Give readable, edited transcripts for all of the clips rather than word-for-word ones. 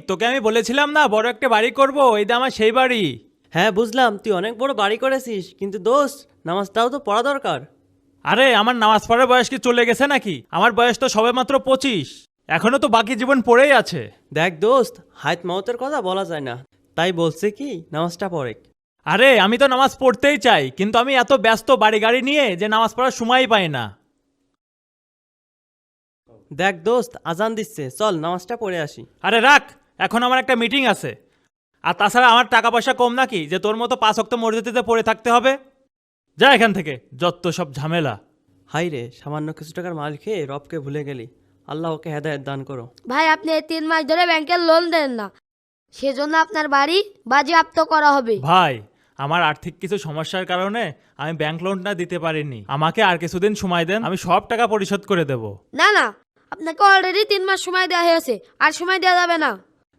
তোকে আমি বলেছিলাম না বড় একটা বাড়ি করব, এই যে আমার সেই বাড়ি। হ্যাঁ বুঝলাম, তুই অনেক বড় বাড়ি করেছিস, কিন্তু দোস্ত নামাজটাও তো পড়া দরকার। আরে আমার নামাজ পড়ার বয়স কি চলে গেছে নাকি? আমার বয়স তো সবেমাত্র 25, এখনো তো বাকি জীবন পড়েই আছে। দেখ দোস্ত, হায়াত মাউতের কথা বলা যায় না, তাই বলছে কি নামাজটা পড়ে। আরে আমি তো নামাজ পড়তেই চাই, কিন্তু আমি এত ব্যস্ত বাড়ি গাড়ি নিয়ে যে নামাজ পড়ার সময়ই পাই না। দেখ দোস্ত, আজান দিচ্ছে, চল নামাজটা পড়ে আসি। আরে রাখ, এখন আমার একটা মিটিং আছে। আর তাছাড়া আমার টাকা পয়সা কম নাকি যে তোর মতো 5 ওয়াক্ত মসজিদে পড়ে থাকতে হবে? যা এখান থেকে, যত সব ঝামেলা। হাই রে, সামান্য কিছু টাকার মাল খেয়ে রবকে ভুলে গেলি। আল্লাহ ওকে হেদায়েত দান করো। ভাই আপনি এই 3 মাস ধরে ব্যাংকের লোন দেন না, সেজন্য আপনার বাড়ি বাজেয়াপ্ত করা হবে। ভাই, আমার আর্থিক কিছু সমস্যার কারণে আমি ব্যাংক লোনটা দিতে পারিনি। আমাকে আর কিছুদিন সময় দেন, আমি সব টাকা পরিশোধ করে দেব। না না, আপনাকে অলরেডি 3 মাস সময় দেওয়া হয়েছে, আর সময় দেওয়া যাবে না।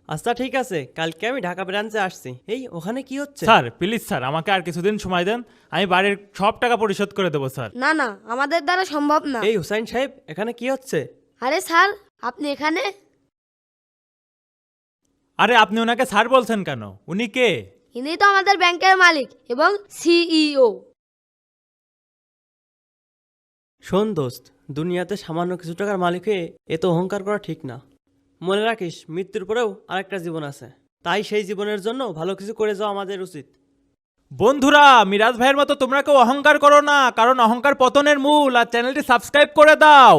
আচ্ছা ঠিক আছে, কালকে আমি ঢাকা ব্রাঞ্চে আসছি। এই ওখানে কি হচ্ছে? স্যার প্লিজ স্যার, আমাকে আর কিছুদিন সময় দেন, আমি বাড়ির সব টাকা পরিশোধ করে দেবো স্যার। না না, আমাদের দ্বারা সম্ভব না। এই হুসাইন সাহেব, এখানে কি হচ্ছে? আরে স্যার, আপনি এখানে? আরে আপনি ওনাকে স্যার বলছেন কেন? উনি কে? ইনি তো আমাদের ব্যাংকের মালিক এবং সিইও। শোন দোস্ত, দুনিয়াতে সামান্য কিছু টাকার মালিক হয়ে এত অহংকার করা ঠিক না। মনে রাখিস, মৃত্যুর পরেও আরেকটা জীবন আছে, তাই সেই জীবনের জন্য ভালো কিছু করে যাওয়া আমাদের উচিত। বন্ধুরা, মিরাজ ভাইয়ের মতো তোমরা কেউ অহংকার করো না, কারণ অহংকার পতনের মূল। আর চ্যানেলটি সাবস্ক্রাইব করে দাও।